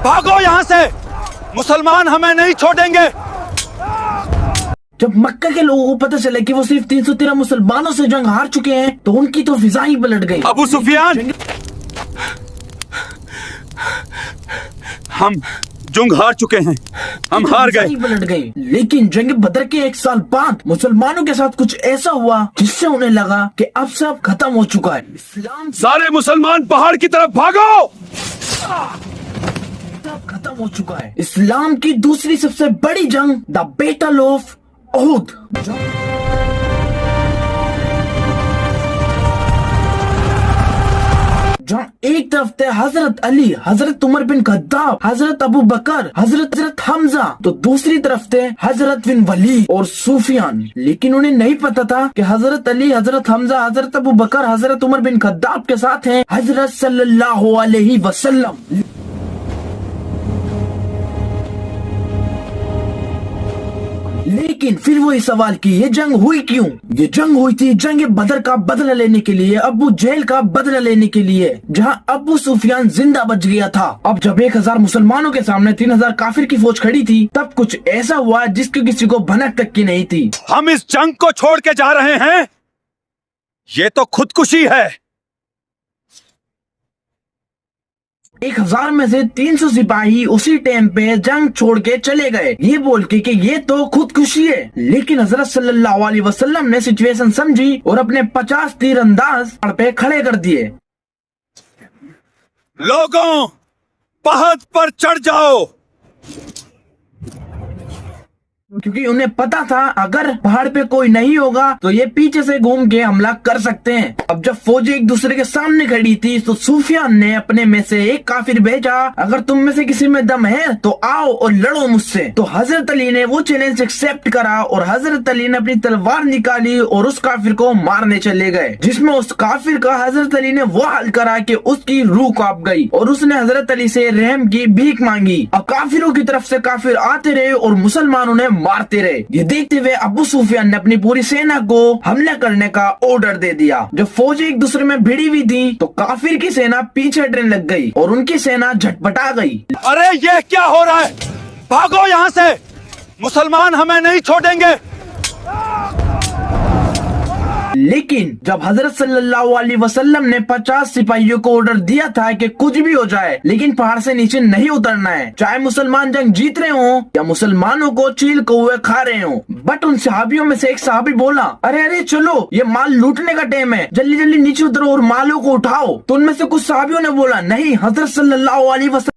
भागो यहाँ से, मुसलमान हमें नहीं छोड़ेंगे। जब मक्का के लोगों को पता चला कि वो सिर्फ 313 मुसलमानों से जंग हार चुके हैं तो उनकी तो फिजा ही पलट गई। अबू सुफियान, हम जंग हार चुके हैं, हम हार गए। पलट गई। लेकिन जंग बदर के 1 साल बाद मुसलमानों के साथ कुछ ऐसा हुआ जिससे उन्हें लगा कि अब सब खत्म हो चुका है। इस्लाम सारे मुसलमान पहाड़ की तरफ भागो। सब खत्म हो चुका है। इस्लाम की दूसरी सबसे बड़ी जंग द बैटल ऑफ ओहुद। जहाँ एक तरफ थे हजरत अली, हजरत उमर बिन खत्ताब, हजरत अबू बकर, हजरत हमजा, तो दूसरी तरफ थे हजरत बिन वलीद और सुफियान। लेकिन उन्हें नहीं पता था कि हजरत अली, हजरत हमजा, हजरत अबू बकर, हजरत उमर बिन खत्ताब के साथ हैं हजरत सल्लल्लाहु अलैहि वसल्लम। लेकिन फिर वही सवाल कि ये जंग हुई क्यों? ये जंग हुई थी जंग बदर का बदला लेने के लिए, अबू जहल का बदला लेने के लिए, जहां अबू सुफियान जिंदा बच गया था। अब जब 1000 मुसलमानों के सामने 3000 काफिर की फौज खड़ी थी, तब कुछ ऐसा हुआ जिसकी किसी को भनक तक की नहीं थी। हम इस जंग को छोड़ के जा रहे हैं, ये तो खुदकुशी है। 1000 में से 300 सिपाही उसी टाइम पे जंग छोड़ के चले गए, ये बोल के कि ये तो खुदकुशी है। लेकिन हजरत सल्लल्लाहु अलैहि वसल्लम ने सिचुएशन समझी और अपने 50 तीरंदाज पहाड़ पे खड़े कर दिए। लोगों, पहाड़ पर चढ़ जाओ। क्योंकि उन्हें पता था अगर पहाड़ पे कोई नहीं होगा तो ये पीछे से घूम के हमला कर सकते हैं। अब जब फौजें एक दूसरे के सामने खड़ी थी तो सुफियान ने अपने में से एक काफिर भेजा, अगर तुम में से किसी में दम है तो आओ और लड़ो मुझसे। तो हजरत अली ने वो चैलेंज एक्सेप्ट करा और हजरत अली ने अपनी तलवार निकाली और उस काफिर को मारने चले गए, जिसमें उस काफिर का हजरत अली ने वो हाल करा कि उसकी रूह कांप गई और उसने हजरत अली से रहम की भीख मांगी। अब काफिरों की तरफ से काफिर आते रहे और मुसलमानों ने मारते रहे। ये देखते हुए अबू सुफियान ने अपनी पूरी सेना को हमला करने का ऑर्डर दे दिया। जब फौजें एक दूसरे में भिड़ी हुई थी तो काफिर की सेना पीछे हटने लग गई और उनकी सेना झटपटा गई। अरे ये क्या हो रहा है? भागो यहाँ से, मुसलमान हमें नहीं छोड़ेंगे। लेकिन जब हजरत सल्लल्लाहु अलैहि वसल्लम ने 50 सिपाहियों को ऑर्डर दिया था कि कुछ भी हो जाए लेकिन पहाड़ से नीचे नहीं उतरना है, चाहे मुसलमान जंग जीत रहे हो या मुसलमानों को चील कौवे खा रहे हो। बट उन सहाबियों में से एक सहाबी बोला, अरे अरे चलो, ये माल लूटने का टाइम है, जल्दी जल्दी नीचे उतरो और मालों को उठाओ। तो उनमें से कुछ सहाबियों ने बोला, नहीं, हजरत सल्लल्लाहु अलैहि वसल्लम